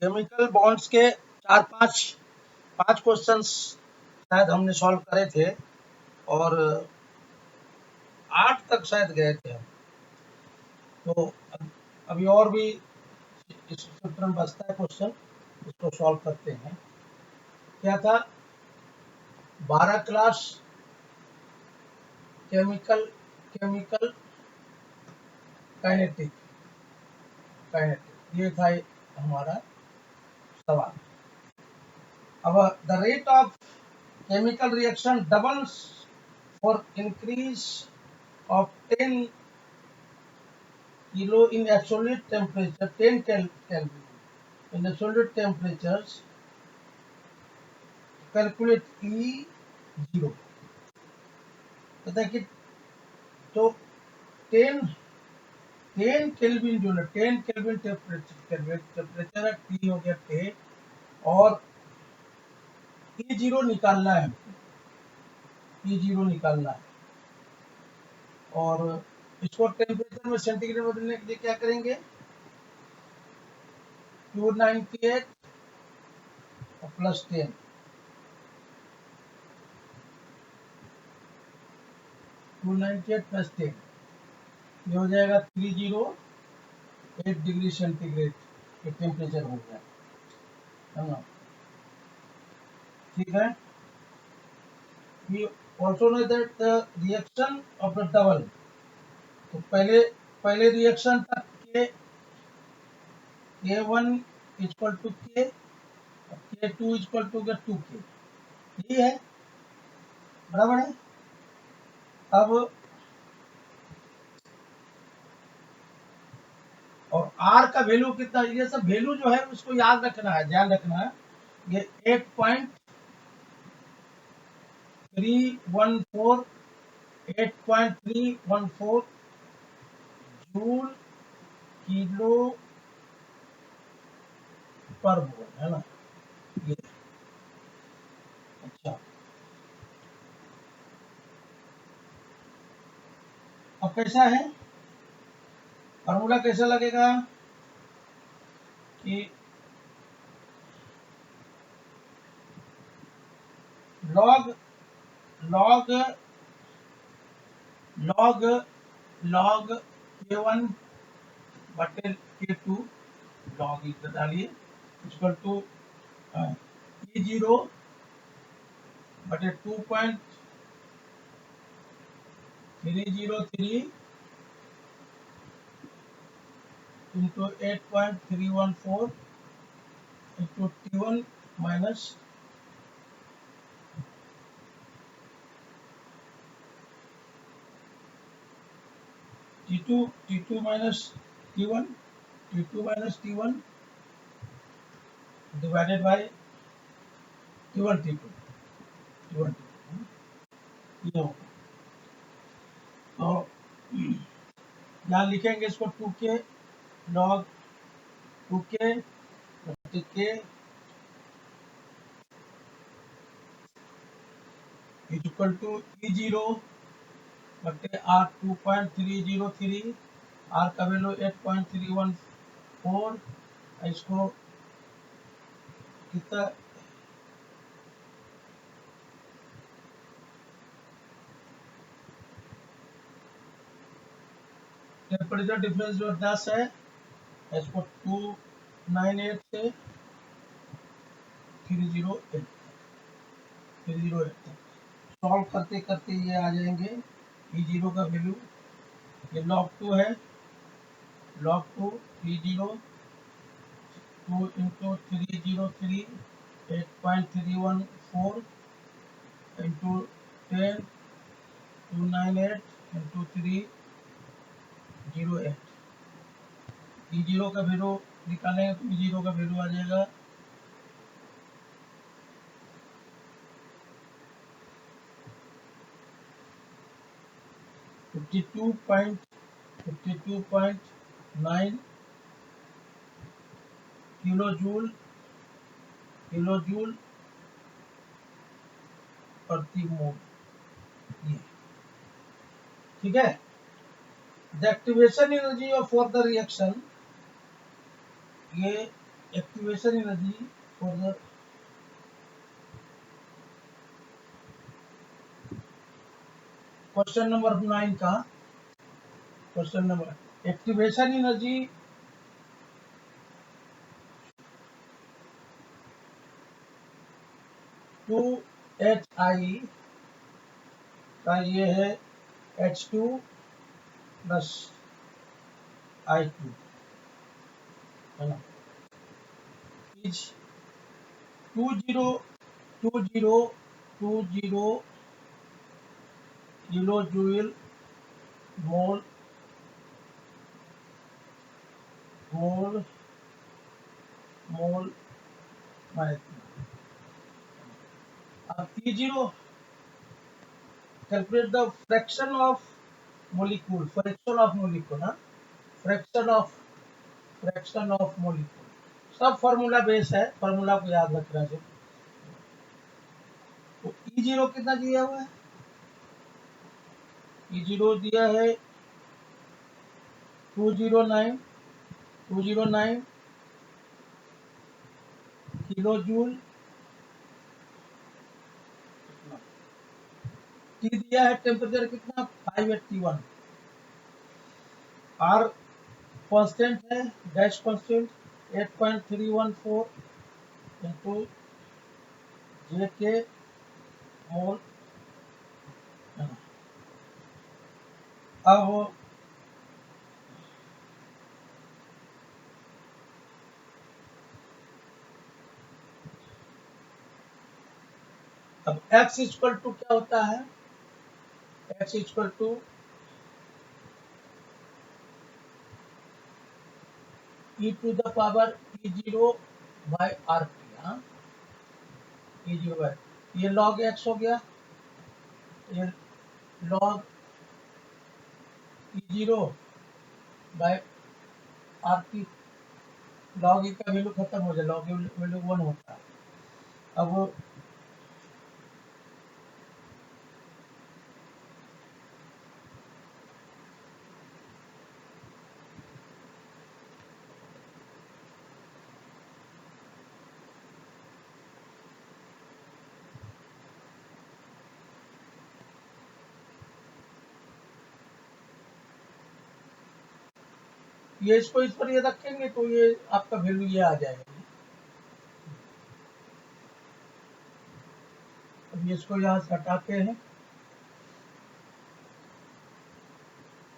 Chemical bonds के पांच questions शायद हमने सॉल्व करे थे और 8 तक शायद गए थे हम। तो अभी और भी इस चैप्टर में बचता है क्वेश्चन, इसको सॉल्व करते हैं। क्या था? 12 क्लास केमिकल काइनेटिक ये था हमारा सवाल। अब the rate of chemical reaction doubles for increase of 10 kilo in absolute temperature, 10 Kelvin in absolute temperatures, calculate E0। पता है कि तो 10 केल्विन जो है 10 केल्विन टेम्परेचर है, T हो गया T, और E0 निकालना है, E0 निकालना है। और इसको टेम्परेचर में सेंटीग्रेड में बदलने के लिए क्या करेंगे? 298 प्लस 10, 298 प्लस 10 ये हो जाएगा 308 डिग्री सेंटीग्रेड के टेम्परेचर हो गया, है ना? ठीक है। We also know that the reaction of the double, तो पहले रिएक्शन था K1 equal to K, K2 equal to 2K, ये है, बराबर है। अब और R का वैल्यू कितना, ये सब वैल्यू जो है उसको याद रखना है, ध्यान रखना है। ये 8.314 जूल किलो पर मोल, है ना? ये अच्छा। अब कैसा है फॉर्मूला, कैसा लगेगा कि लॉग K1 बटे K2 लॉग इधर डालिए इक्वल टू E0 बटे 2.303 into 8.314 into T1 minus T2 minus T1 divided by T1 T2 ये होगा। तो यहाँ लिखेंगे इसको 2K log 2K बटे K is equal to E0 बटे R 2.303, R का वैल्यू 8.314, इसको कितना टेम्परेचर डिफरेंस जो 10 है, इसको 298 से 308 सॉल्व करते करते ये आ जाएंगे। E0 का वैल्यू ये log 2 है, log 2 E0 2 into 303 8.314 into 10 298 into 308। E0 का वैल्यू निकालेंगे तो E0 का वैल्यू आ जाएगा 52.9 किलोजूल प्रति मोल, ये ठीक है। The activation energy of for the reaction, ये activation energy for the question number 9 का question number activation energy 2HI का ये है H2 प्लस I2 है ना, इज 20 किलो जूल मोल मोल मोल अब T0 calculate the fraction of molecule, fraction of molecule. सब formula base है, फॉर्मूला को याद रखना चाहिए। तो E0 कितना दिया हुआ है? E0 दिया है 209 किलो जूल। T दिया है टेम्परेचर कितना 581। R कांस्टेंट है, डैश कांस्टेंट 8.314 इंटू JK मोल। अब X इक्वल टू क्या होता है? X equal to E to the power E0 by RT। हाँ, E0 बाय, ये log X हो गया, ये log E0 by RT। log E का वैल्यू खत्म हो जाए, log E वैल्यू 1 होता है। अब ये इसको इस पर ये रखेंगे तो ये आपका वैल्यू ये आ जाएगा। अब इसको यहाँ से हटाते हैं।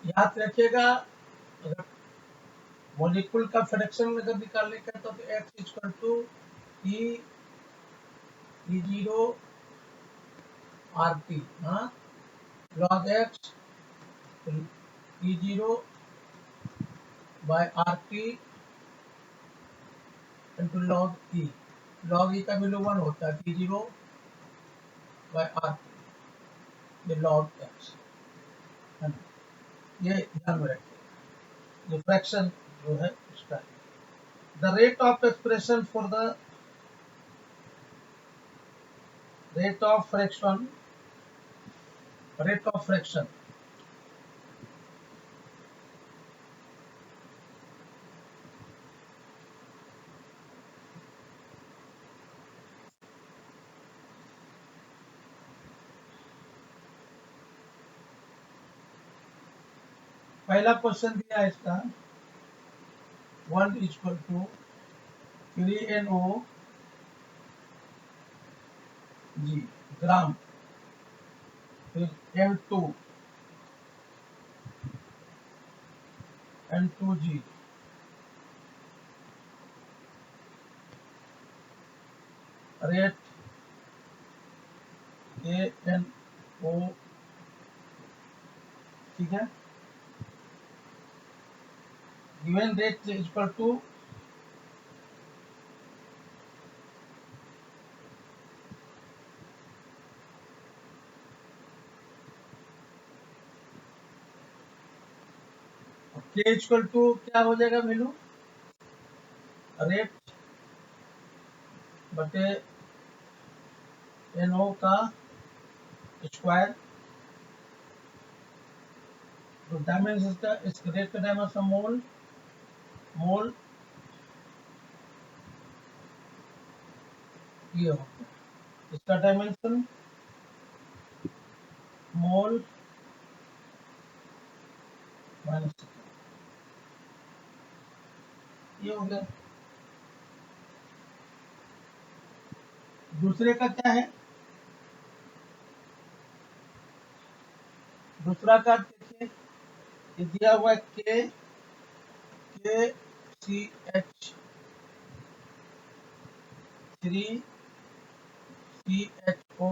याद रखिएगा, अगर मॉलिक्यूल का फ्रैक्शन अगर निकालने का तो X equal to E0 RT। हाँ, log X E0 by RT into log E। log E का वैल्यू 1 होता है, E0 बाय RT, ये log X है ना। ये ध्यान में रखिए, ये फ्रैक्शन जो है उसका। The rate of expression for the rate of fraction पहला क्वेश्चन दिया है इसका 1 इक्वल टू 3NO जी ग्राम, फिर N2G रेट ANO, ठीक है। Given rate equal to K equal to क्या हो जाएगा वैल्यू, रेट बटे NO का स्क्वायर। तो डायमेंशन का, इस रेट का डायमेंशन मोल ये हो गया, इसका डायमेंशन मोल माइनस सेकेंड, ये हो गया। दूसरे का क्या है, दूसरा का देखिए, ये दिया हुआ है के C H 3 C H O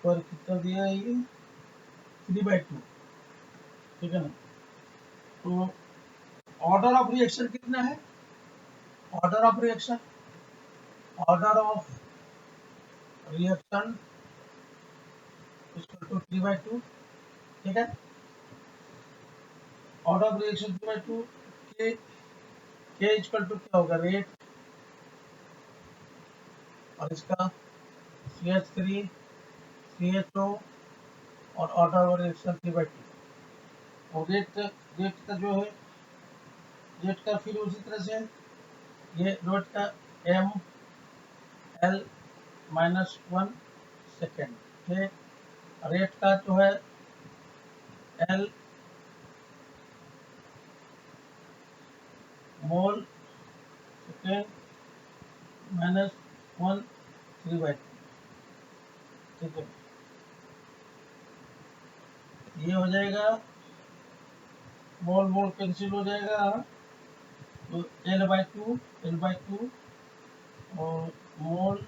पर कितना दिया है ये 3/2, ठीक है ना। तो ऑर्डर ऑफ रिएक्शन कितना है, order of reaction, order of reaction equal to 3/2, ठीक है। ऑर्डर ऑफ रिएक्शन 3/2, के इक्वल टू क्या होगा, रेट, और इसका CH3 CHO, और ऑर्डर ऑफ रिएक्शन 3/2। और रेट का जो है, रेट का फिर उसी तरह से ये रेट का एम एल -1 सेकेंड, ठीक। रेट का जो है एल मोल सेकेंड -1 3/2, ठीक है। ये हो जाएगा, मोल मोल कैंसिल हो जाएगा, तो L/2 और मोल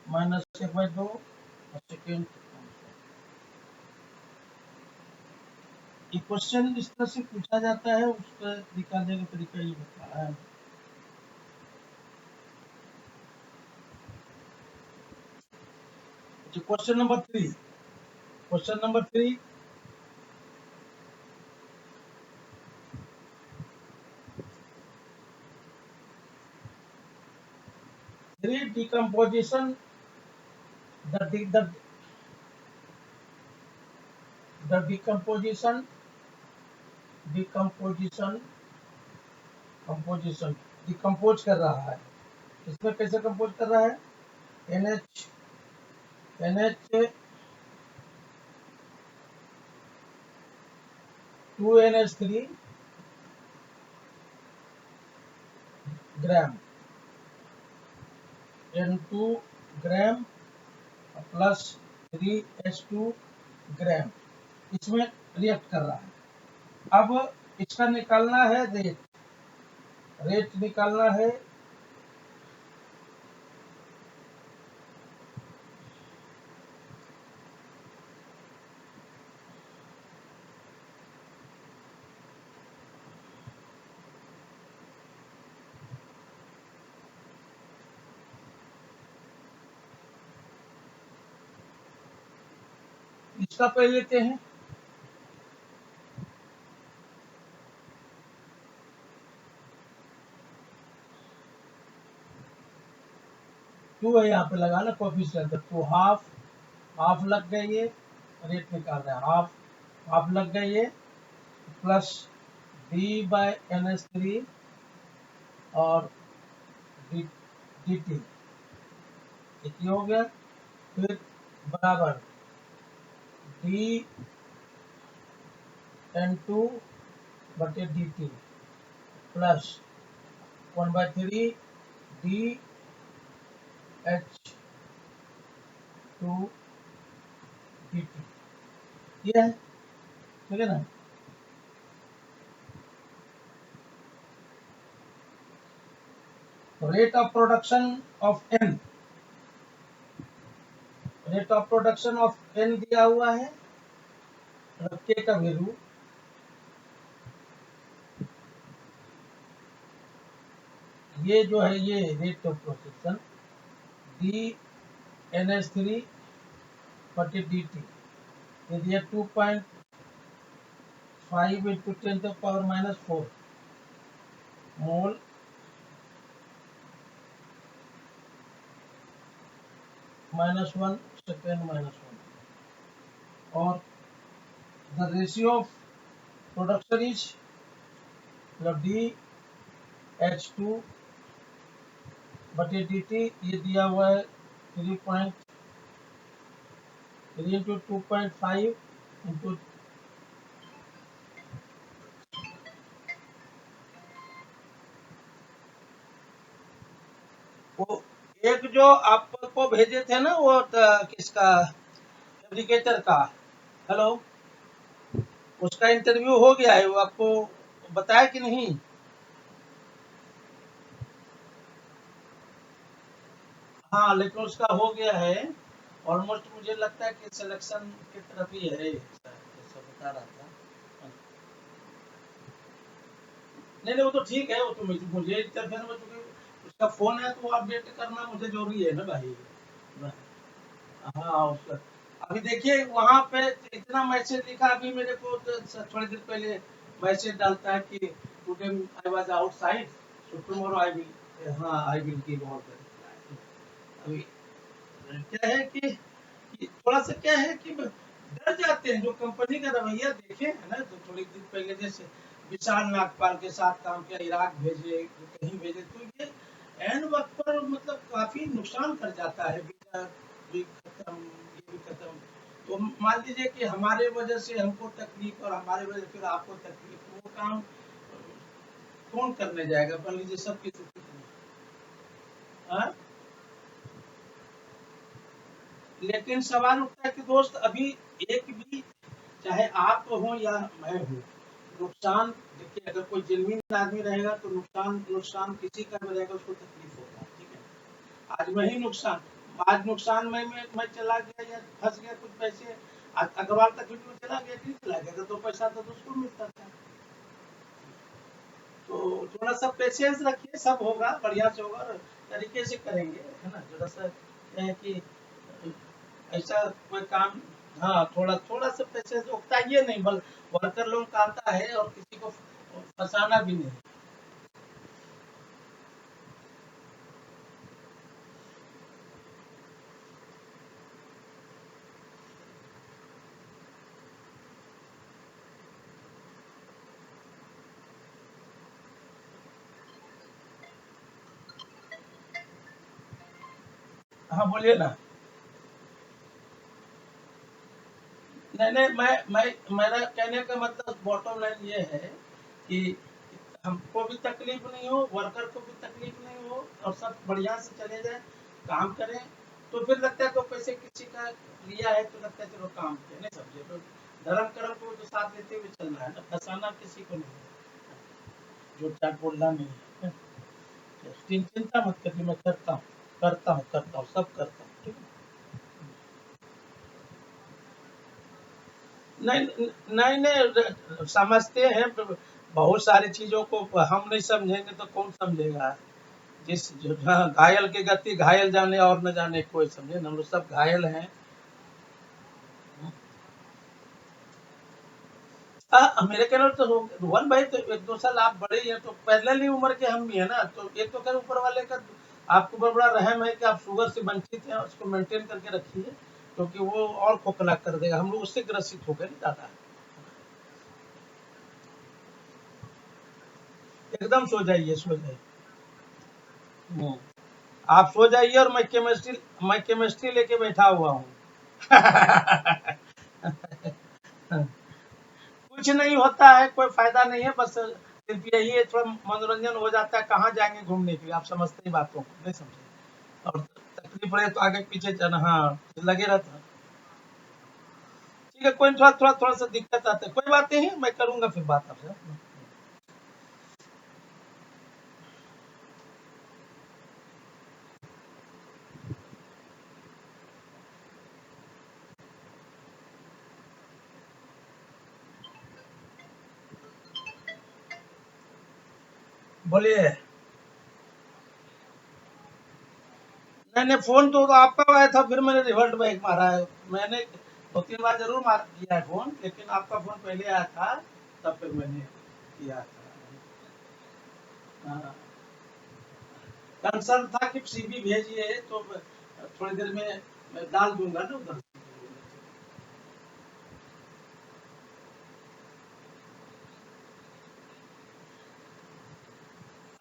-1/2 और सेकेंड। ये क्वेश्चन इस तरह से पूछा जाता है, उसका निकालने का तरीका ये बता रहा है। Question number 3, question number 3, decomposition, the decomposition composition decompose कर रहा है, इसमें कैसे कंपोज कर रहा है, NH 2NH3 ग्राम, N2 ग्राम प्लस 3H2 ग्राम, इसमें रिएक्ट कर रहा है। अब इसका निकालना है रेट, रेट निकालना है, इसका पहले लेते हैं, टू है यहाँ पे लगाना कोफिशिएंट, तो हाफ लग गए, ये रेट निकाल रहे हैं, हाफ लग गए ये, प्लस D/NH3 और dt, ये हो गया। फिर बराबर dN2/dt प्लस 1/3 dH2dt, ये है, ठीक है ना। Rate of production of N, rate of production of N दिया हुआ है, K का वैल्यू, ये जो है ये रेट ऑफ प्रोडक्शन dNH3/dt, ये दिया 2.5 × 10⁻⁴ मोल, 1 -1 सेकेंड -1 और the ratio of production is मतलब DH2 बटे DT ये दिया हुआ है 3.3 इंटू 2.5 इंटू वो एक जो आपको भेजे थे ना वो किसका फैब्रिकेटर का। हेलो, उसका इंटरव्यू हो गया है, वो आपको बताया कि नहीं? हाँ, लेकिन उसका हो गया है ऑलमोस्ट। मुझे लगता है कि सिलेक्शन की तरफ ही है जैसा बता रहा था। नहीं नहीं, वो तो ठीक है, वो तो मुझे इंटरफेयर में चूंकि उसका फोन है तो अपडेट करना मुझे जरूरी है ना भाई। हाँ उसका अभी देखिए वहां पे इतना मैसेज लिखा, अभी मेरे को तो थोड़ी देर पहले मैसेज डालता है कि today I was outside, so tomorrow I will, हाँ I will give all the reply. अभी क्या है कि थोड़ा सा क्या है कि डर जाते हैं जो कंपनी का रवैया देखे है ना, तो थोड़ी दिन पहले जैसे विशाल नागपाल के साथ काम किया, इराक भेजे कहीं भेजे, तो ये एंड वक्त पर मतलब काफी नुकसान कर जाता है। वीजा भी खत्म, ये भी खत्म। तो मान लीजिए कि हमारे वजह से हमको तकलीफ और हमारे वजह से फिर आपको तकलीफ, तो वो काम कौन करने जाएगा? मान लीजिए सबकी छुट्टी। हाँ? लेकिन सवाल उठता है कि दोस्त अभी एक भी, चाहे आप हो या मैं हूँ, नुकसान देखिए, अगर कोई जेन्युइन आदमी रहेगा तो नुकसान नुकसान किसी का भी रहेगा, उसको तकलीफ होगा, ठीक है। आज वही नुकसान, आज नुकसान मैं चला गया या फंस गया कुछ पैसे, आज अखबार तक में चला गया कि नहीं चला गया, अगर 2 पैसा था तो उसको मिलता था। तो थोड़ा सा पेशेंस रखिए, सब होगा, बढ़िया से होगा और तरीके से करेंगे, है ना। थोड़ा सा क्या है कि ऐसा कोई काम, हाँ थोड़ा थोड़ा सा पेशेंस उकताइए नहीं, बल वर्कर लोग का आता है और किसी को फंसाना भी नहीं। हाँ बोलिए ना। नहीं नहीं, मैं मेरा कहने का मतलब बॉटम लाइन ये है कि हमको भी तकलीफ नहीं हो, वर्कर को भी तकलीफ नहीं हो, और सब बढ़िया से चले जाए, काम करें। तो फिर लगता है तो पैसे किसी का लिया है तो लगता है चलो काम किया, नहीं समझे तो धर्म कर्म को तो साथ लेते हुए चलना है ना, फंसाना किसी को नहीं है, जो चाट बोलना नहीं है। चिंता मत करिए, मैं करता हूँ सब करता हूँ, ठीक है। नहीं नहीं नहीं, समझते हैं। बहुत सारी चीजों को हम नहीं समझेंगे तो कौन समझेगा? जिस जो हाँ, घायल की गति घायल जाने और न जाने कोई समझे ना, हम लोग सब घायल हैं। मेरे कहने तो रोहन भाई तो 1-2 साल आप बड़े ही हैं, तो पैरेलल ही उम्र के हम भी है ना, तो एक तो खैर ऊपर वाले का आपको बड़ा बड़ा रहम है कि आप शुगर से वंचित हैं, उसको मेंटेन करके रखिए, क्योंकि वो और खोखला कर देगा, हम लोग उससे ग्रसित हो गए नहीं दादा। एकदम सो जाइए। हम्म। आप सो जाइए और मैं केमिस्ट्री लेके बैठा हुआ हूँ। कुछ नहीं होता है, कोई फायदा नहीं है, बस सिर्फ यही है, थोड़ा मनोरंजन हो जाता है, कहाँ जाएंगे घूमने के लिए, आप समझते ही बातों को नहीं समझे। और तकलीफ रहे तो आगे पीछे जाना, हाँ लगे रहता। ठीक है, कोई थोड़ा थोड़ा थोड़ा सा दिक्कत आता है, कोई बात नहीं, मैं करूंगा फिर बात आपसे। बोलिए। नहीं नहीं, फोन तो आपका आया था, फिर मैंने रिवर्ट बैक मारा है। मैंने 2-3 बार जरूर मार किया है फोन, लेकिन आपका फोन पहले आया था, तब फिर मैंने किया था। हाँ, कंसर्न था कि सीवी भेजिए, तो थोड़ी देर में मैं डाल दूंगा ना उधर।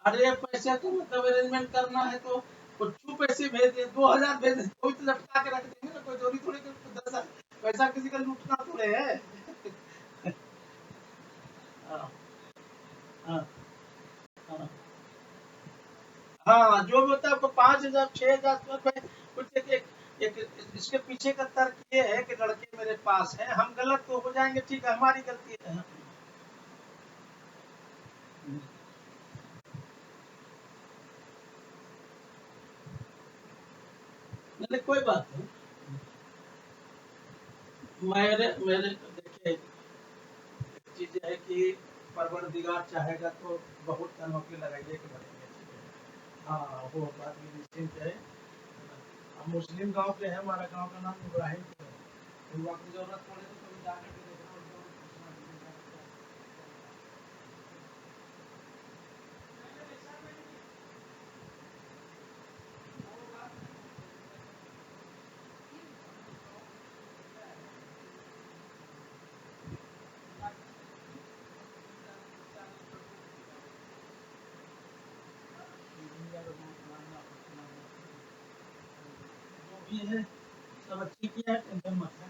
अरे पैसे तो मतलब अरेंजमेंट करना है तो कुछ पैसे भेज दे, 2000 भेज दे, कोई तो लटका के रख देंगे ना, कोई चोरी थोड़ी कर 10,000 पैसा किसी का लूटना थोड़े है। हाँ हाँ हाँ हाँ, जो भी होता है आपको 5,000 6,000 कुछ एक इसके पीछे का तर्क ये है कि लड़के मेरे पास हैं, हम गलत तो हो जाएंगे, ठीक है हमारी गलती है। नहीं कोई बात नहीं। मेरे मेरे देखिए एक चीज है कि परवरदिगार चाहेगा तो बहुत नौकरी लगाइए कि बढ़ेंगे, ठीक है। हाँ वो बात भी निश्चिंत है। हम मुस्लिम गांव के हैं, हमारा गांव का नाम इब्राहिमपुर है, तो आपको जरूरत पड़े तो कभी जाकर के देखना और जरूर पूछना कि मेरा क्या इंजीनियर मानना अपना जो भी है सब अच्छी किया है, टेंशन मत है।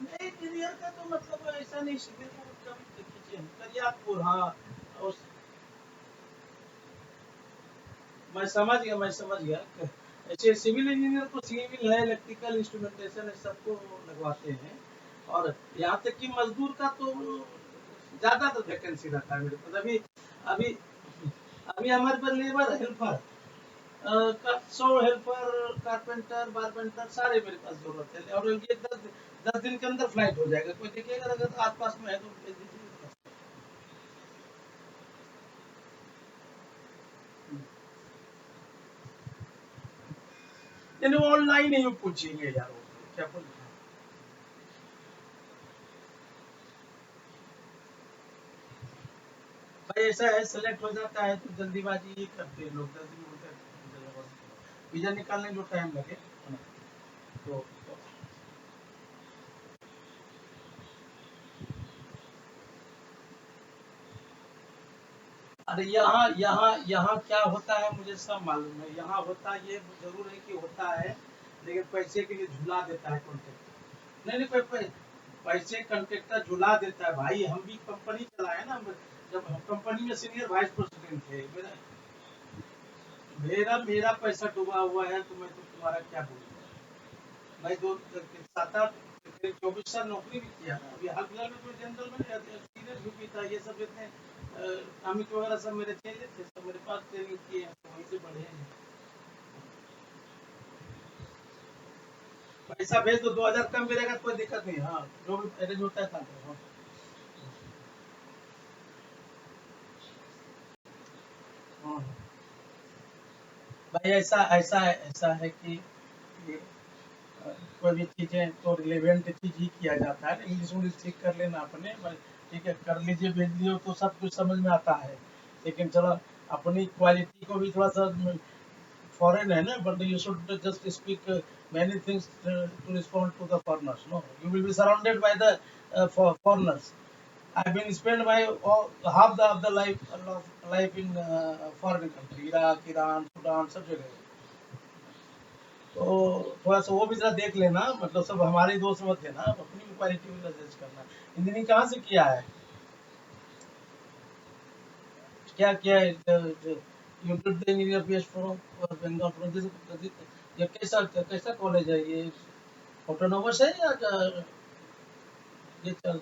नहीं इंजीनियर का तो मतलब ऐसा नहीं, सिविल को कभी खींचे करिए आपको। हाँ उस मैं समझ गया। ऐसे सिविल इंजीनियर को सिविल है, इलेक्ट्रिकल इंस्ट्रूमेंटेशन है, सबको लगवाते हैं। और यहाँ तक कि मजदूर का तो ज्यादातर वैकेंसी रहता है मेरे पास। अभी अभी अभी हमारे पास लेबर हेल्पर, सौ हेल्पर, कारपेंटर बारपेंटर सारे मेरे पास जरूरत है। और ये 10 दिन के अंदर फ्लाइट हो जाएगा, कोई देखिएगा अगर आस पास में है तो भेज दीजिए। यानी ऑनलाइन ही पूछेंगे यार, वो क्या बोल। भाई ऐसा है सेलेक्ट हो जाता है तो जल्दीबाजी ही करते हैं लोग, 10 दिन बोलते हैं वीजा निकालने जो टाइम लगे है ना। तो अरे यहाँ यहाँ यहाँ क्या होता है मुझे सब मालूम है। यहाँ होता ये जरूर है कि होता है, लेकिन पैसे के लिए झुला देता है कॉन्ट्रैक्टर। नहीं नहीं पैसे कॉन्ट्रैक्टर झुला देता है भाई। हम भी कंपनी चलाए ना, जब हम कंपनी में सीनियर वाइस प्रेसिडेंट थे, मेरा मेरा पैसा डूबा हुआ है तो मैं तो तुम्हारा क्या बोलूँ भाई। 7 8 करीब 24 साल नौकरी भी किया ना। अभी हाल फिलहाल में कोई जनरल में एक्सपीरियंस भी था, ये सब जितने अमित वगैरह सब मेरे चेले थे, सब मेरे पास ट्रेनिंग किए हैं, तो वहीं से बढ़े हैं। पैसा भेज दो, 2,000 कम मिलेगा कोई दिक्कत नहीं। हाँ जो भी अरेंज होता है था। हाँ हाँ भाई ऐसा है कि कोई भी चीजें तो रिलेवेंट चीज ही किया जाता है। इंग्लिश उंग्लिश ठीक कर लेना अपने भाई, ठीक है कर लीजिए भेज दिए तो सब कुछ समझ में आता है। लेकिन चलो अपनी क्वालिटी को भी थोड़ा सा, फॉरेन है ना, but you should just speak many things to respond to the foreigners. No, you will be surrounded by the foreigners. I've been spent my half of the life in foreign country, Iraq, Iran, Sudan, सब जगह। तो थोड़ा सा वो भी जरा देख लेना, मतलब सब हमारे दोस्त मत देना, अपनी क्वालिटी भी जज करना। इंजीनियरिंग कहाँ से किया है, क्या किया है? You did the engineer PH from Bengal from, ये कैसा कैसा कॉलेज है ये, ऑटोनोमस है या ये चल,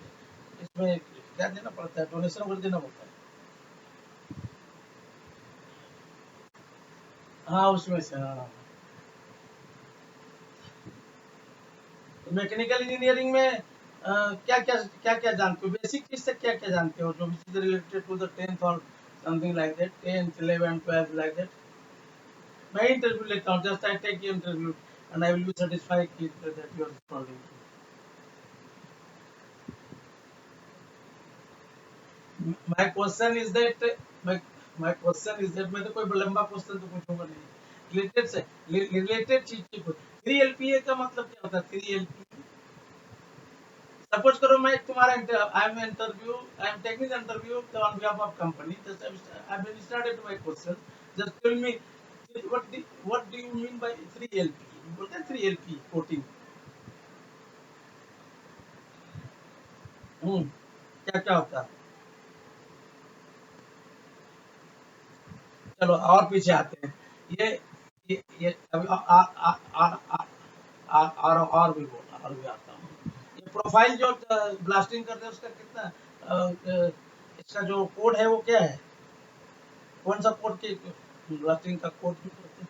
इसमें क्या देना पड़ता है, डोनेशन वगैरह देना पड़ता है? हाँ उसमें से हाँ। मैकेनिकल इंजीनियरिंग में क्या क्या जानते हो, बेसिक चीज से क्या क्या जानते हो जो which is related to the 10th और something like that, 10th 11 12 like that. मैं इंटरव्यू लेता हूँ, just I take interview and I will be satisfied that you are responding. My question is that my my question is that मैं तो कोई लंबा question तो पूछूंगा नहीं, रिलेटेड से रिलेटेड चीज की पूछ। 3 LPA का मतलब क्या होता है? 3 LPA, सपोज करो मैं तुम्हारा I am interview, I am taking interview on behalf of company, just I have started my question, just tell me what do you mean by 3 LPA, बोलते हैं 3 LPA कोटिंग। क्या क्या होता है? चलो और पीछे आते हैं। ये अभी और भी बोला, और भी आता हूँ। ये प्रोफाइल जो ब्लास्टिंग करते हैं उसका कितना इसका जो कोड है वो क्या है? कौन सा कोड की ब्लास्टिंग का कोड जो करते हैं?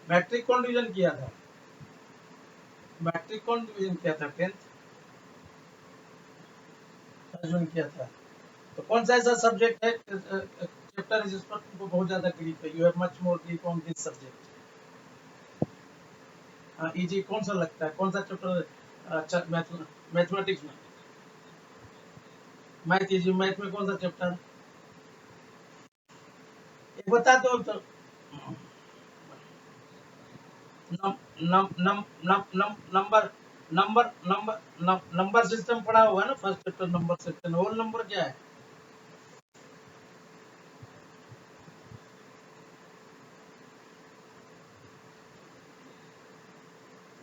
मैट्रिक कौन डिवीजन किया था? मैट्रिक कौन डिवीजन किया था? 10th डिवीजन किया था। तो कौन सा ऐसा सब्जेक्ट है चैप्टर है जिस पर तुमको बहुत ज्यादा ग्रिप है? You have much more grip on this subject. हाँ, इजी कौन सा लगता है? कौन सा चैप्टर अच्छा मैथमेटिक्स में? मैथ इजी, मैथ में कौन सा चैप्टर? एक बता दो तो। नम, नम, नम, नम, नम, number number number number system पढ़ा हुआ है ना, first chapter number system. Whole number क्या है?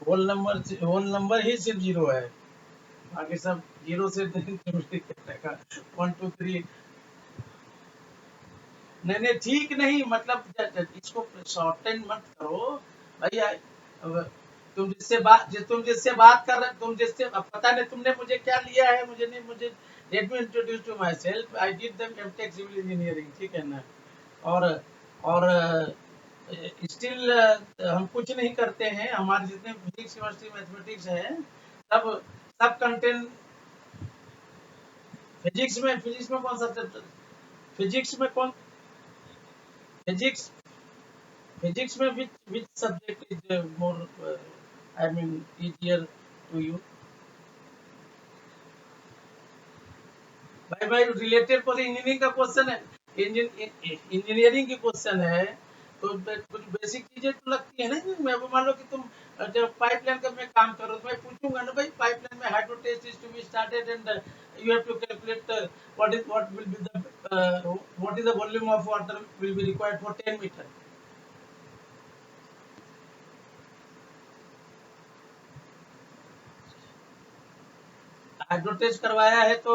होल नंबर ही सिर्फ जीरो है, बाकी सब जीरो से वन टू थ्री। नहीं नहीं ठीक नहीं, मतलब इसको शॉर्टेन मत करो भैया। अब तुम जिससे बात कर रहे, तुम जिससे अब पता नहीं तुमने मुझे क्या लिया है, मुझे नहीं, मुझे let me introduce to my self, I did the MTech civil engineering, ठीक है ना? और स्टिल हम कुछ नहीं करते हैं, हमारे जितने फिजिक्स केमिस्ट्री मैथमेटिक्स है सब सब कंटेंट। फिजिक्स में कौन सा चैप्टर? फिजिक्स में कौन? फिजिक्स फिजिक्स में which subject is more I mean easier to you? भाई भाई रिलेटेड को इंजीनियरिंग का क्वेश्चन है, इंजीनियरिंग की क्वेश्चन है, तो कुछ बेसिक चीजें तो लगती है ना। मैं मान लो कि तुम जब पाइपलाइन का मैं काम कर रहा हूँ तो मैं पूछूंगा ना भाई, पाइपलाइन में hydro test is to be started and you have to calculate what will be the what is the volume of water will be required for 10 metre. Hydro test करवाया है तो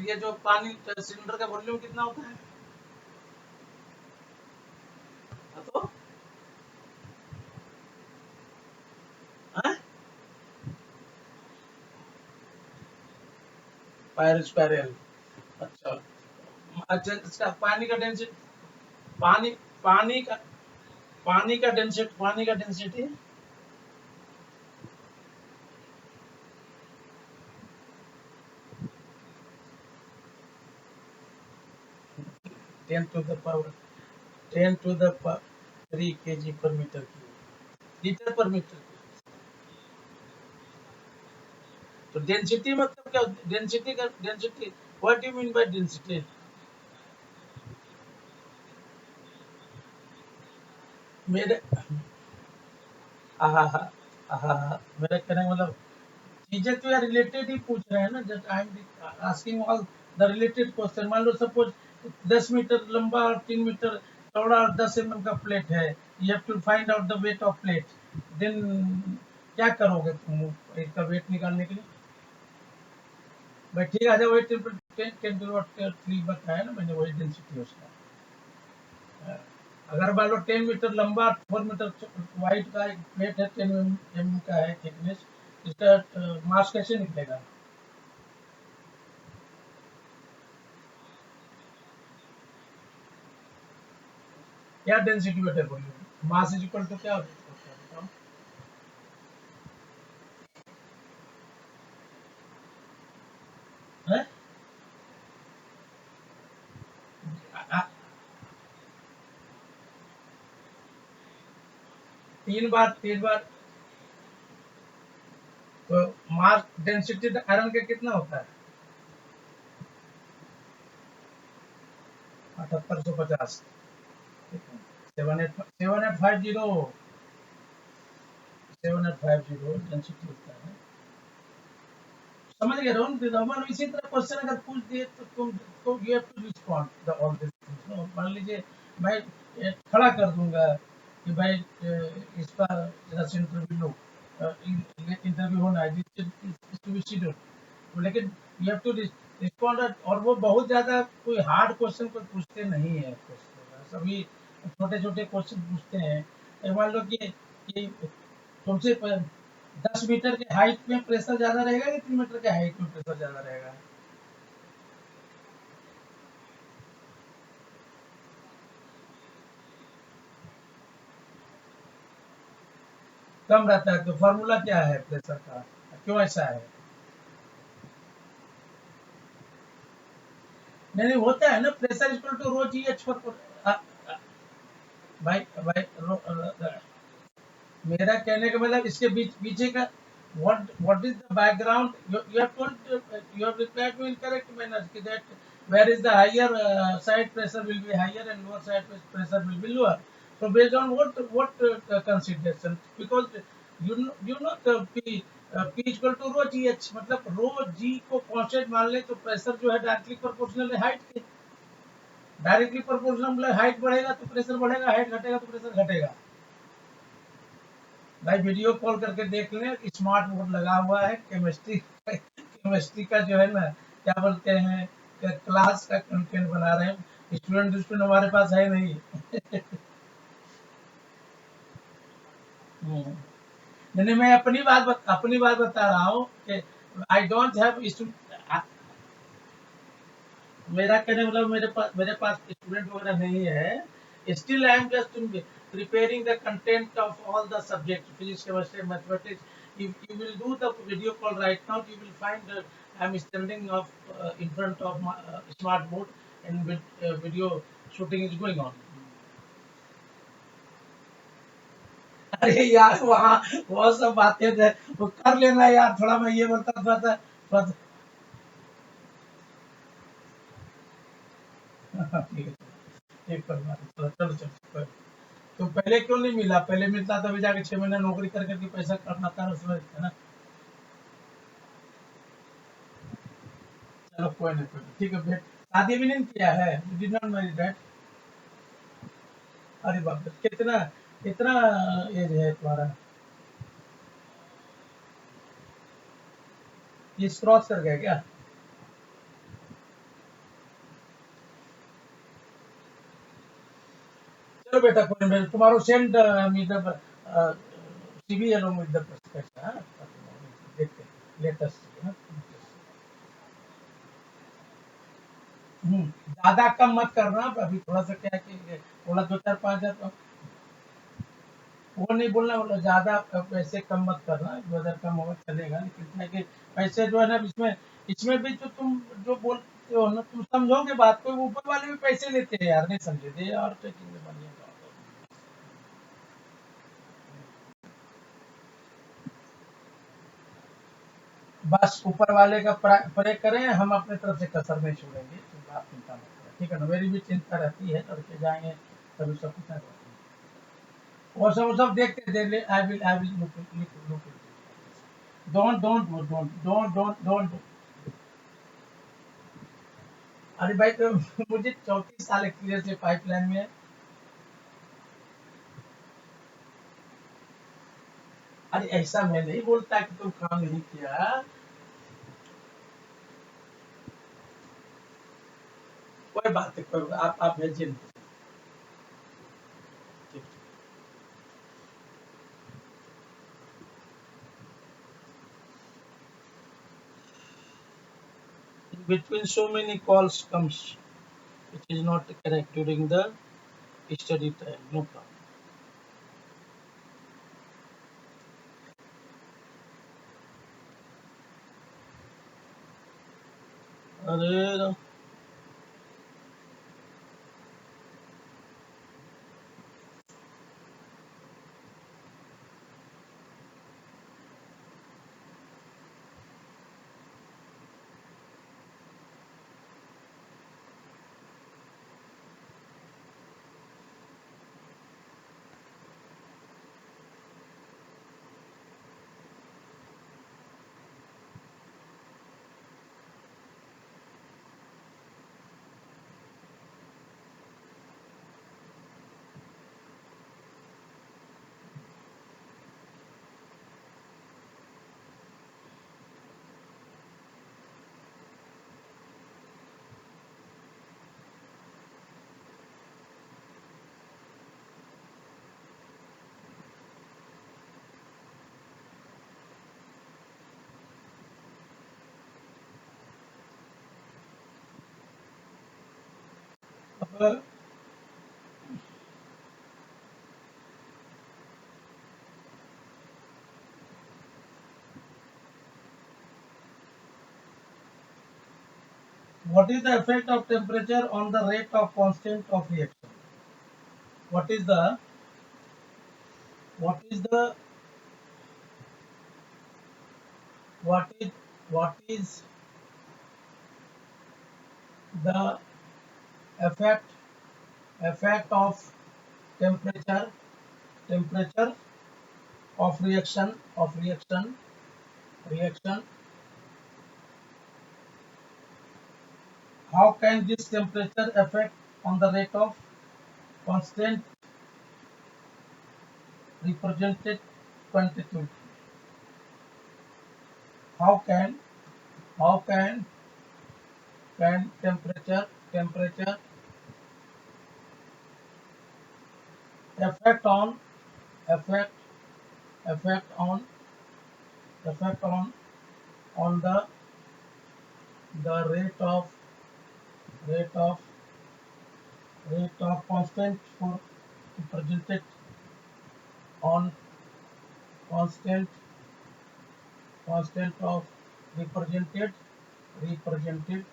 ये जो पानी सिलेंडर का वॉल्यूम कितना होता है? तो पायर स्क्वायर। अच्छा अच्छा, इसका पानी का डेंसिटी, पानी पानी का पानी का density 10 to the power 10 to the 3 kg per meter cube, litre पर मीटर। तो डेंसिटी मतलब क्या? डेंसिटी का density, what do you mean by density? मेरे आहा आहा मेरा कहने का मतलब चीजें तो यार रिलेटेड ही पूछ रहे हैं ना, just I am asking all the related question. मान लो सपोज 10 मीटर लंबा और 3 मीटर चौड़ा और 10 mm का प्लेट है, you have to find out the weight of plate, then क्या करोगे तुम इसका वेट निकालने के लिए? भाई ठीक है, वेट 10 10 3 बताया ना मैंने, वही डेंसिटी उसका। अगर मान लो 10 मीटर लंबा 4 मीटर वाइड का एक प्लेट है, 10 mm का है थिकनेस, इसका मास कैसे निकलेगा? क्या डेंसिटी बेटर बोलिए, मास इज इक्वल टू क्या होता है बताओ? हैं? आ- आ- 3 बार मास डेंसिटी आयरन का कितना होता है? 7850। 7850 7850 डेंसिटी होता है। समझ गए रोहन? इसी तरह क्वेश्चन अगर पूछ दिए तो you have to respond all this things. मान लीजिए मैं खड़ा कर दूंगा कि भाई इसका जरा से इंटरव्यू लो, इंटरव्यू होना है, लेकिन यू हैव टू रिस्पॉन्ड। और वो बहुत ज्यादा कोई हार्ड क्वेश्चन कोई पूछते नहीं है, सभी छोटे छोटे क्वेश्चन पूछते हैं। मान लो कि तुमसे 10 मीटर के हाइट में प्रेशर ज्यादा रहेगा कि 3 मीटर के हाइट में प्रेशर ज्यादा रहेगा? कम रहता है। तो फॉर्मूला क्या है प्रेशर का, क्यों ऐसा है? नहीं नहीं, होता है ना, pressure equal to rho g h पर। भाई भाई मेरा कहने का मतलब इसके पीछे का what is the background? You have told, you have replied to incorrect manner that where is the higher side pressure will be higher and lower side pressure will be lower. So based on what consideration? Because you know the P equal to rho g h, मतलब रो जी को constant मान ले तो pressure जो है directly proportional है height के। Directly proportional मतलब हाइट बढ़ेगा तो प्रेशर बढ़ेगा, हाइट घटेगा तो प्रेशर घटेगा। भाई वीडियो कॉल करके देख लें, स्मार्ट बोर्ड लगा हुआ है, केमिस्ट्री केमिस्ट्री का जो है ना, क्या बोलते हैं, क्लास का कंटेंट बना रहे हैं। स्टूडेंट हमारे पास है नहीं। नहीं नहीं, मैं अपनी बात बता रहा हूँ कि आई डोंट हैव। मेरा कहने मतलब मेरे पास स्टूडेंट वगैरह नहीं है। Still I am just preparing the content of all the subjects, physics, chemistry, mathematics. If you will do the video call right now, you will find that I'm standing in front of my smart board and video shooting is going on. अरे यार वहाँ वो सब बातें वो कर लेना यार, थोड़ा मैं ये बोलता था। ठीक है, एक पर बात, चलो चलो चलो। तो पहले क्यों नहीं मिला? पहले मिलता तभी जाके 6 महीने नौकरी कर करके पैसा कमाता ना, उसमें है ना। चलो कोई नहीं, कोई नहीं, ठीक है। फिर शादी भी नहीं किया है? You did not married, right? अरे बाप रे, कितना कितना एज है तुम्हारा? ये क्रॉस कर गया क्या? चलो बेटा कोई नहीं, तुम्हारो send me the CV along with the prospect. हां, देखते हैं लेटेस्ट है ना। ज्यादा कम मत करना अभी, थोड़ा सा क्या है कि बोला 2 4 5 हजार। वो नहीं बोलना, बोला ज्यादा पैसे कम मत करना, 2 हजार कम होगा चलेगा, लेकिन क्या है कि पैसे जो है ना इसमें, इसमें भी जो तुम जो बोलते हो ना, तुम समझोगे बात को, ऊपर वाले भी पैसे लेते हैं यार, नहीं समझे दे और चेकिंग में बनिए। बस ऊपर वाले का प्रे करें, हम अपने तरफ से कसर नहीं छोड़ेंगे, तो आप चिंता मत करें, ठीक है ना। मेरी भी चिंता रहती है, लड़के जाएंगे तभी सब कुछ है। वो सब देखते दे, आई विल लुक। डोंट। अरे भाई तो मुझे 34 साल एक्सपीरियंस है पाइपलाइन में। अरे ऐसा मैं नहीं बोलता कि तुम काम नहीं किया। कोई बात नहीं, आप भेजिए। Between so many calls comes, which is not correct during the study time, no problem. अरे अब what is the effect of temperature on the rate of constant of reaction? What is the what is the what is what is the effect of temperature of reaction. How can this temperature affect on the rate of constant represented quantity? How can temperature affect on affect affect on the rate of constant for represented on constant of represented quantitative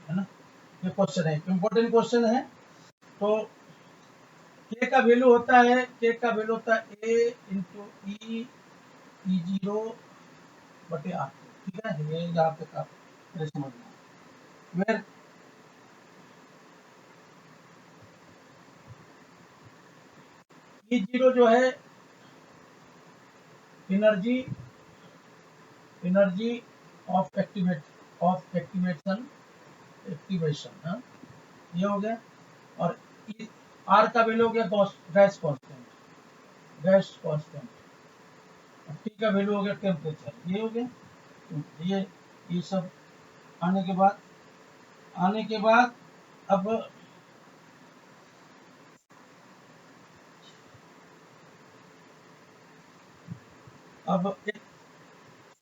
है ना। ये question है, important question है। तो के का value होता है ए इंटू ई जीरो बटे आर। ठीक है, ये यहाँ तक आप समझना। वेर ई जीरो जो है एनर्जी ऑफ एक्टिवेशन, हाँ ये हो गया। और आर का वैल्यू हो गया गैस कांस्टेंट। टी का वैल्यू हो गया टेम्परेचर, ये हो गया। ये सब आने के बाद अब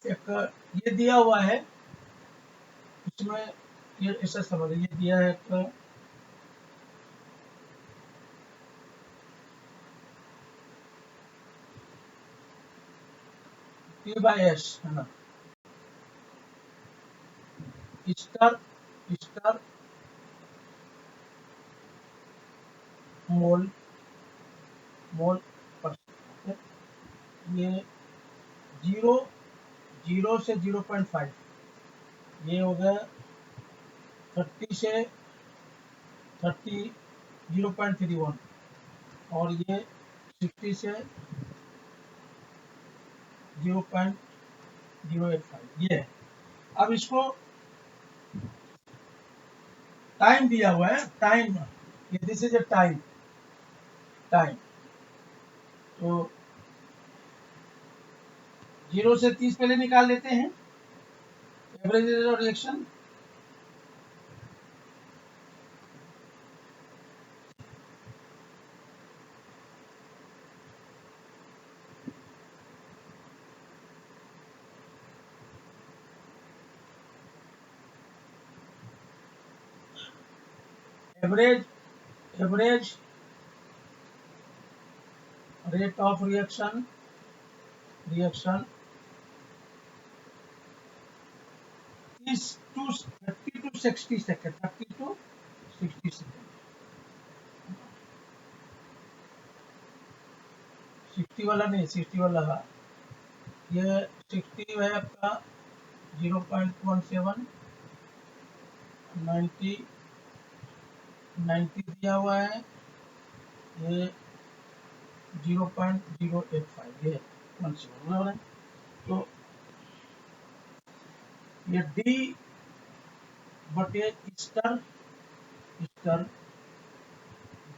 एक ये दिया हुआ है, इसमें ये ऐसा समझ, ये दिया है P by S है ना, स्टर मोल पर, ये 0 से 0.5, ये हो गया 30 से 0.31, और ये 60 से 0.085 ये है। अब इसको टाइम दिया हुआ है, time, this is a time. तो 0 से 30 पहले निकाल लेते हैं, average reaction. Average rate of reaction 30 to 60 second, 30 to 60 second. 60 वाला नहीं, 60 वाला है ये, 60 है आपका 0.17, 90 दिया हुआ है, ये 0.085, ये 17 है। तो ये डी बटे स्टर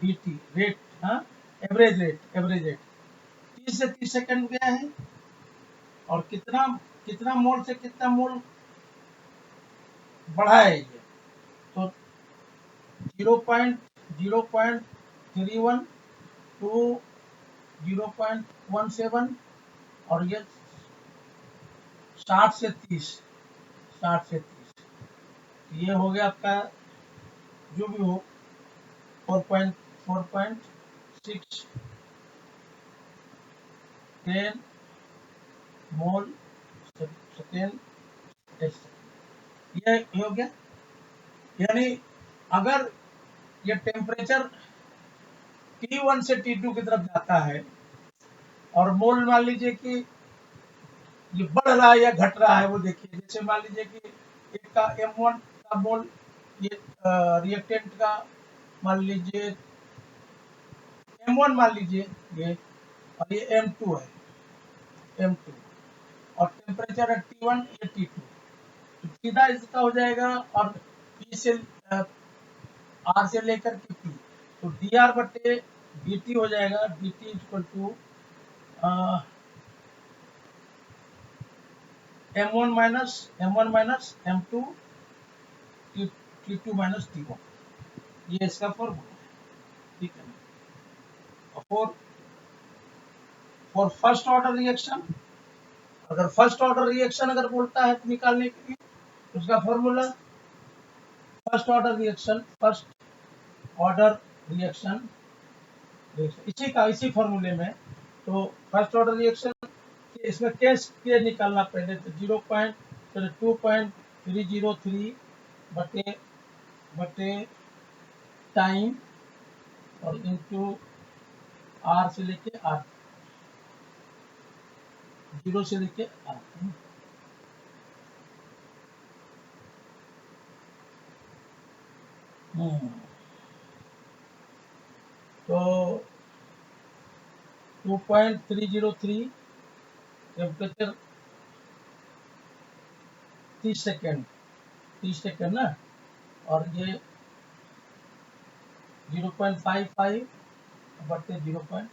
dt रेट, हाँ एवरेज रेट 30 से 30 सेकंड गया है, और कितना मोल से कितना मोल बढ़ा है ये, तो 0.31 to 0.17 और ये 60 से 30, 60 से 30, ये हो गया आपका जो भी हो 4.6 10 मोल सेकेंड, ये हो गया। यानी अगर ये टेम्परेचर T1 से T2 की तरफ जाता है और मोल मान लीजिए कि ये बढ़ रहा है या घट रहा है, वो देखिए जैसे मान लीजिए कि एक का M1 का मोल, ये रिएक्टेंट का मान लीजिए M1 मान लीजिए ये, और ये M2 है, M2, और टेम्परेचर है T1 या T2, तो सीधा इसका हो जाएगा, और P से R से लेकर के P, तो dr बटे dt हो जाएगा, dt equal to M1 minus M2 T2 minus T1, ये इसका फॉर्मूला है, ठीक है। फॉर फर्स्ट ऑर्डर रिएक्शन, अगर फर्स्ट ऑर्डर रिएक्शन अगर बोलता है तो निकालने के लिए उसका फॉर्मूला फर्स्ट ऑर्डर रिएक्शन इसी फॉर्मूले में, तो फर्स्ट ऑर्डर रिएक्शन इसमें केस के निकालना पहले, तो 2.303 बटे बटे टाइम और इंटू R से लेके R, 0 से लेके R, तो 2.303 टेम्परेचर 30 सेकेंड ना, और ये 0.55 बटे 0.3,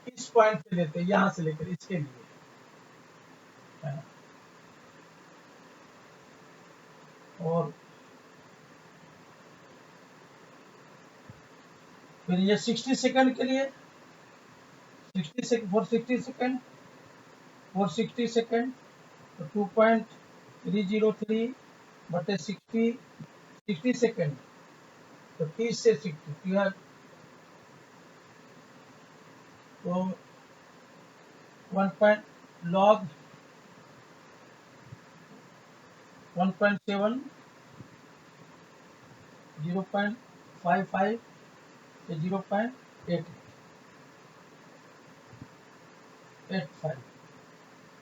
इस पॉइंट से लेते हैं, यहां से लेकर इसके लिए, और फिर ये 60 सेकंड के लिए, 60 सेकंड तो 2.303 बटे 60 सेकंड, तो 30 से 60 तो 1 log 1.7, 0.55 से 0.85,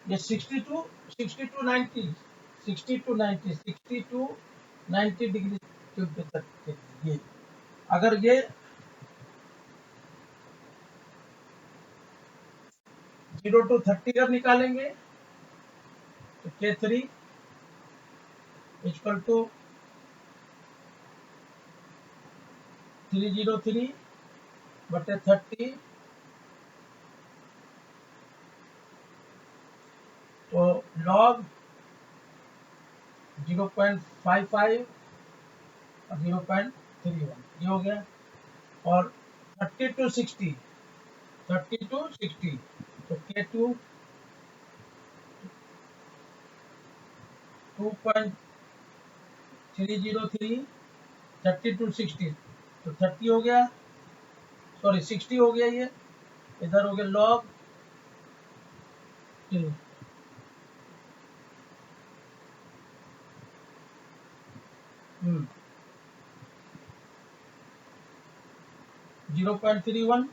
ये 60 टू 90 डिग्री टेम्परेचर के लिए, अगर ये 0 to 30 जब निकालेंगे तो K3 इक्वल टू 303 बटे 30, तो log 0.55 और 0.31, ये हो गया। और 30 to 60 तो K2 2.303, 30 to 60 तो 30 हो गया, सॉरी 60 हो गया, ये इधर हो गया log 0.31,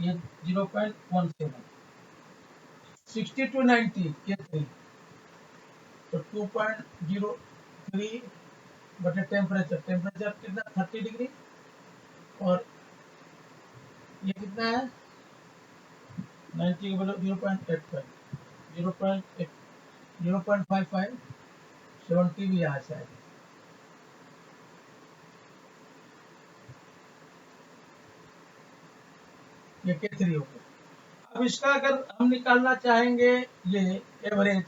ये 0.17, 60 to 90 ये 3, तो 2.03 बटे टेम्परेचर कितना 30 डिग्री, और ये कितना है 90 के बराबर 0.55 70 भी यहाँ से आएगा, ये K3 हो गया। अब इसका अगर हम निकालना चाहेंगे ये एवरेज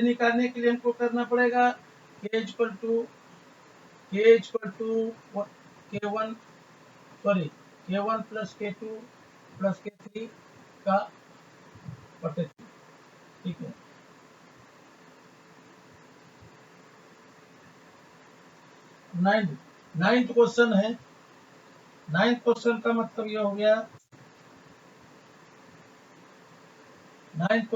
निकालने के लिए हमको करना पड़ेगा K equal to K1 sorry K1 plus K2 plus K3 का बटे 3, ठीक है। नाइन्थ क्वेश्चन है। नाइन्थ क्वेश्चन का मतलब ये हो गया, नाइन्थ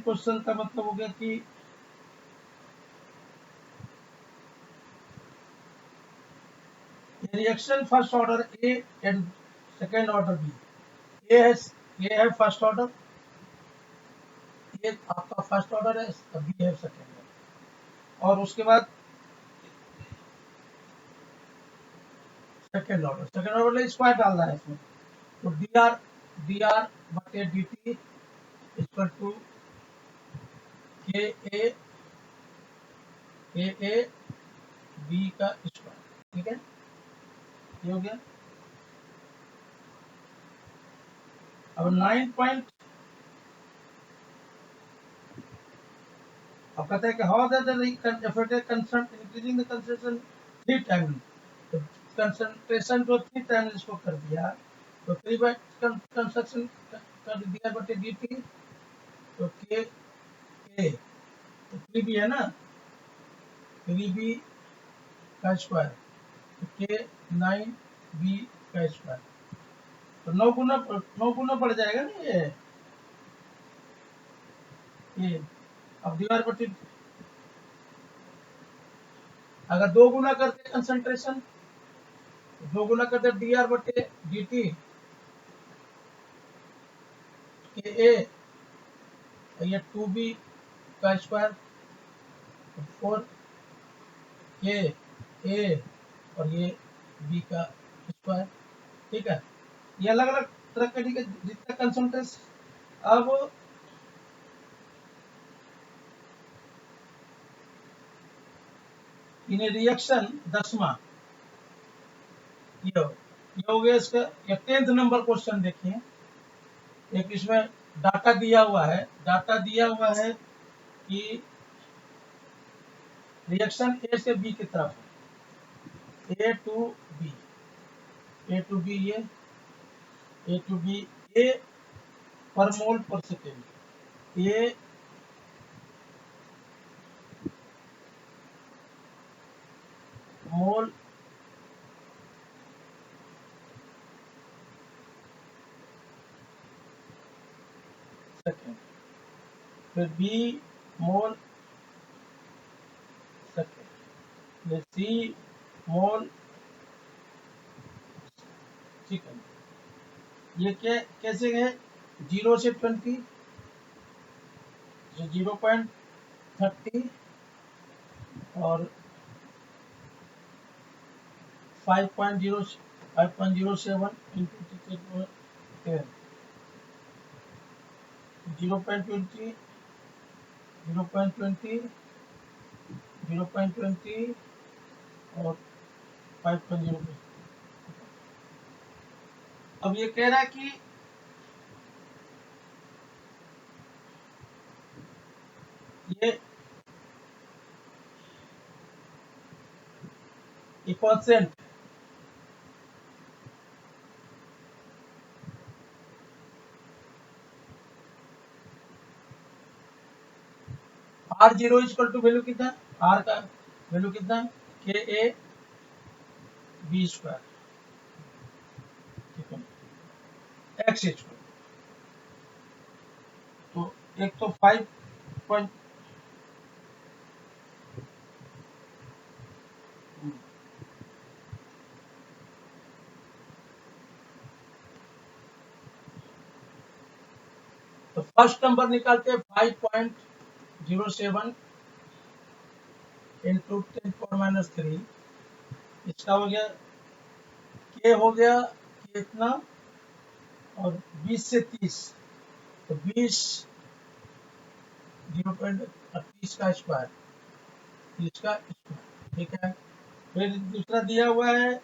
क्वेश्चन का मतलब हो गया कि reaction first order A and second order B. A है फर्स्ट ऑर्डर, ये आपका फर्स्ट ऑर्डर है, बी है सेकेंड ऑर्डर, और उसके बाद सेकेंड ऑर्डर स्क्वायर डालना है इसमें। तो डी आर बटे डी टी इक्वल टू के ए बी का स्क्वायर, ठीक है, ये हो गया। अब 9 पॉइंट अब कहते हैं कि हाउ द इफेक्ट कंसंट इंक्रीजिंग द कंसंट्रेशन 3 टाइम, तो कंसंट्रेशन जो 3 टाइम इसको कर दिया, तो 3 बाय कंसंट्रेशन कर दिया बटे dt, तो के ए तो 3 भी है ना, 3b का स्क्वायर, तो के 9b का स्क्वायर, तो 9 गुना पड़ जाएगा ना ये। अब दीवार बटे, अगर 2 गुना करते कंसंट्रेशन, 2 गुना करते डी आर बटे डी टी के ए, ये 2b का स्क्वायर, 4 के ए और ये बी का स्क्वायर, ठीक है। ये अलग अलग तरह के, ठीक है, जितना कंसंट्रेशन। अब इन रिएक्शन 10वां ये हो गया इसका। ये 10th नंबर क्वेश्चन देखिए, एक इसमें डाटा दिया हुआ है कि रिएक्शन ए से बी की तरफ है, ए टू बी ये ए टू बी, ए पर मोल पर सेकेंड, ए मोल सेकेंड, फिर बी मोल सेकेंड, फिर सी मोल सेकेंड। ये क्या कैसे गए, 0 से 20, 0.30 और 5.07 इंटू 10, 0.20, 0.20, 0.20 और 5.0। अब ये कह रहा है कि ये percent R0 equal to value कितना, R का वैल्यू कितना, के ए बी स्क्वायर, ठीक है, एक्स स्क्वायर। तो एक तो 5 पॉइंट, तो फर्स्ट नंबर निकालते हैं 5.07 इंटू 10⁻³ इसका हो गया, के हो गया कितना, और 20 से 30, तो 20 0.30 का स्क्वायर, 30 का स्क्वायर, ठीक है। फिर दूसरा दिया हुआ है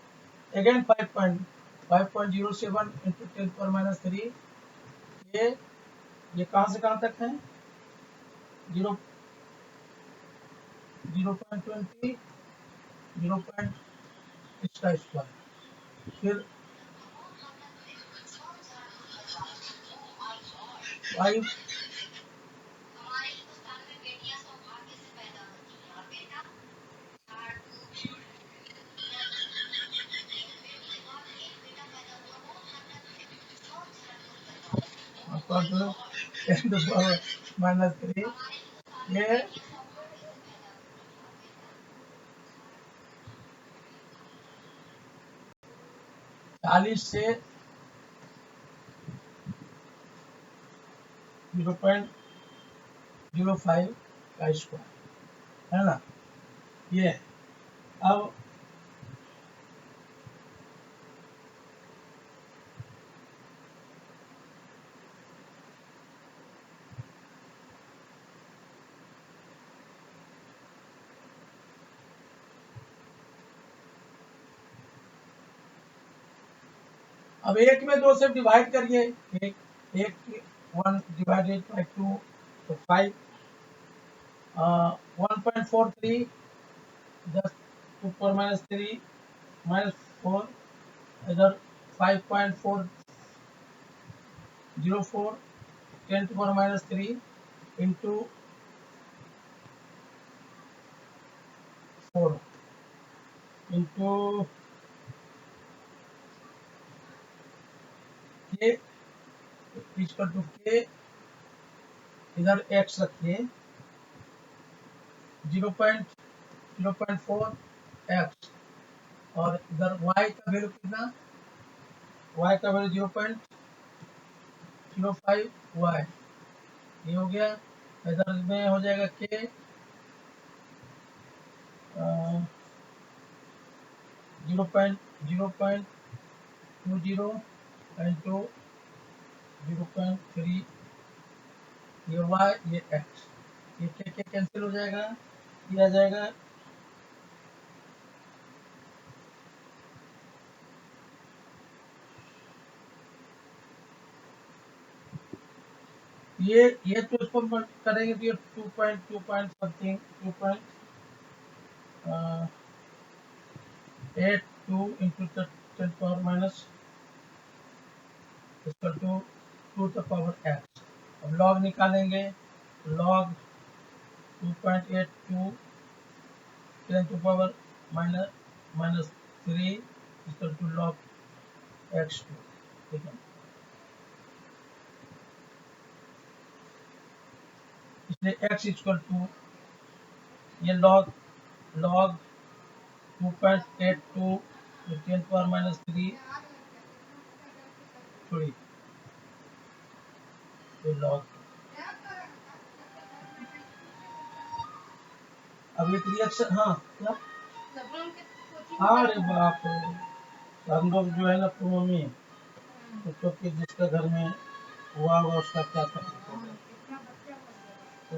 अगेन 5.07 इंटू 10⁻³ ये कहां से कहां तक है, 0 0.20 0. इसका स्क्वायर, फिर 5 -3, ये 40 से 0.05 का स्क्वायर है ना। ये अब एक में 2 से डिवाइड करिए, एक 1 डिवाइडेड बाय 2 तो 5, 1.43 10 2 पर -3 -4, इधर 5.404 10 to power -3 into 4 into k equal to k, इधर x रखिए 0.04 x, और इधर y का वैल्यू कितना, y का वैल्यू 0.05 y, ये हो गया। इधर में हो जाएगा k 0.20 into 0.3, ये y ये x, ये k कैंसिल हो जाएगा, ये आ जाएगा ये तो इसको करेंगे तो ये 2 something 2.82 into 10 power minus equal to 2 to power x। अब लॉग निकालेंगे, log 2.82 10 to power -3 equal to log x2, ठीक है। इसलिए x इक्वल टू ये लॉग 2.82 10 power -3 ये लॉग। अब एक रिएक्शन, हाँ क्या, अरे बाप रे, हम लोग जो है ना पूर्व में तो जिसका घर में हुआ होगा उसका क्या कर सकते हैं, तो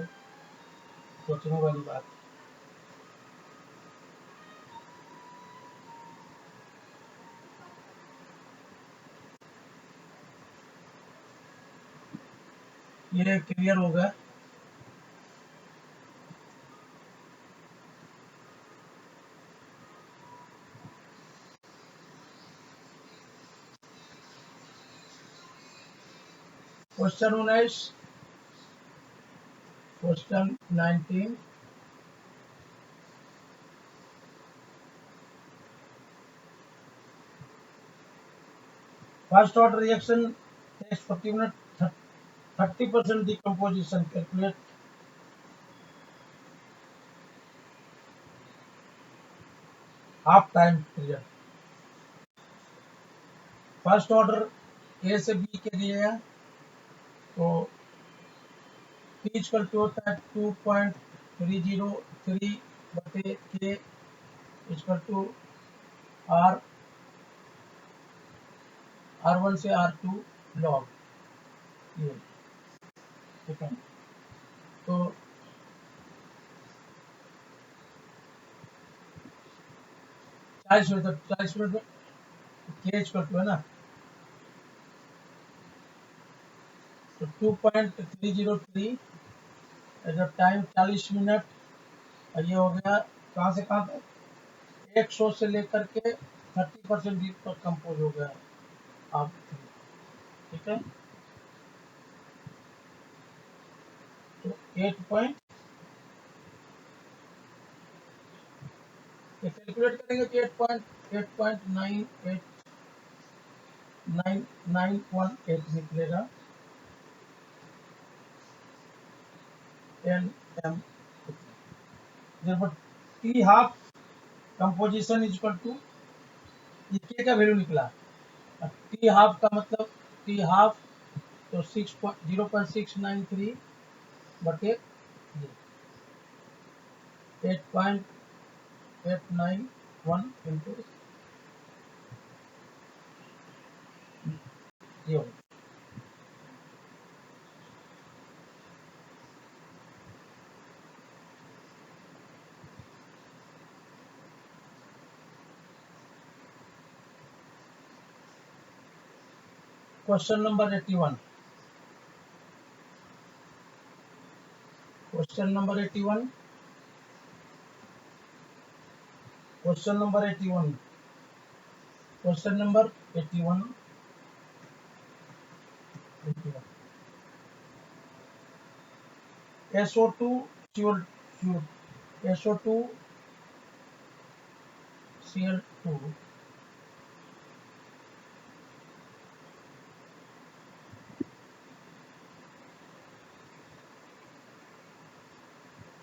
सोचने वाली बात। ये क्लियर होगा। Question 19, question 19, first order reaction takes 40 minutes, 30% decomposition, calculate half time period। First order A से बी के दिए हैं तो P इक्वल टू होता है 2.303 बटे k इक्वल टू R1 से R2 लॉग, ये ठीक है। तो 40 मिनट में k इक्वल टू है ना, तो 2.303 टाइम 40 मिनट और ये हो गया कहाँ से कहाँ तक 100 से लेकर के 30% डीप तक कंपोज हो गया आप। ठीक है, तो 8 पॉइंट कैलकुलेट करेंगे तो 8.98918 निकलेगा nm। therefore t half composition is equal to ये k का वैल्यू निकला। टी हाफ का मतलब टी हाफ तो 0.693 बटे 8.891 into 0। Question number 81। Question number 81। Question number 81। Question number 81। SO2 SO2 Cl2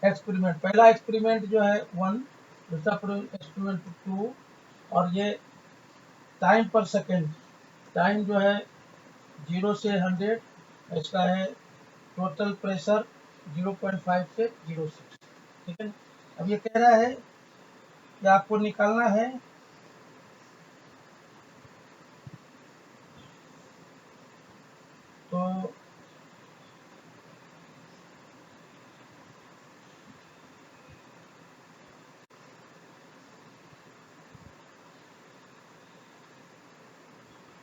experiment, पहला एक्सपेरिमेंट जो है 1, दूसरा एक्सपेरिमेंट 2, और ये टाइम पर सेकेंड, टाइम जो है 0 से 100, इसका है टोटल प्रेशर 0.5 से 0.6। ठीक है, अब ये कह रहा है कि आपको निकालना है तो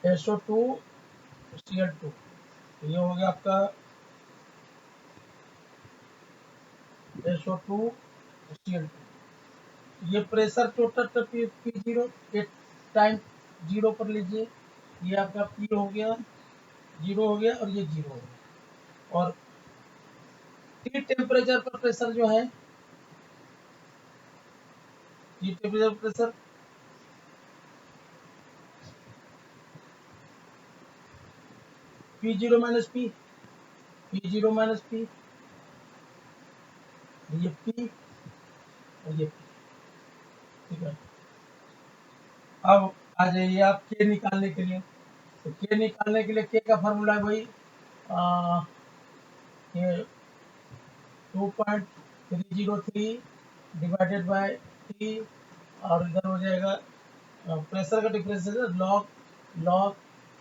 SO2 Cl2, तो ये हो गया आपका SO2 Cl2। ये प्रेशर टोटल P0 एक टाइम 0 पर लीजिए, ये आपका P हो गया 0 हो गया और ये 0 हो गया। और टी टेम्परेचर पर प्रेशर जो है, T temperature pressure P0 minus P, P0 minus P, ये P और ये P। ठीक है, अब आ जाइए आप के निकालने के लिए। तो के निकालने के लिए के का फॉर्मूला है भाई ये 2.303 डिवाइडेड बाय टी, और इधर हो जाएगा प्रेशर का डिफरेंस है log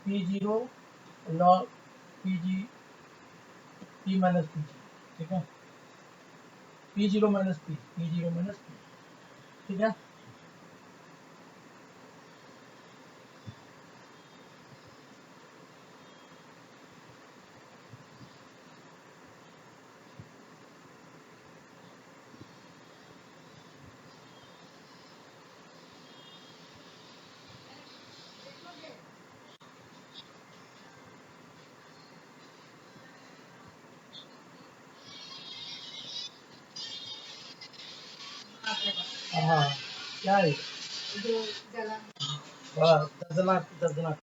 P0 log P P minus P। ठीक है, P0 minus P0 minus P। ठीक है, हाँ क्या है, बड़ा दर्दनाक दर्दनाक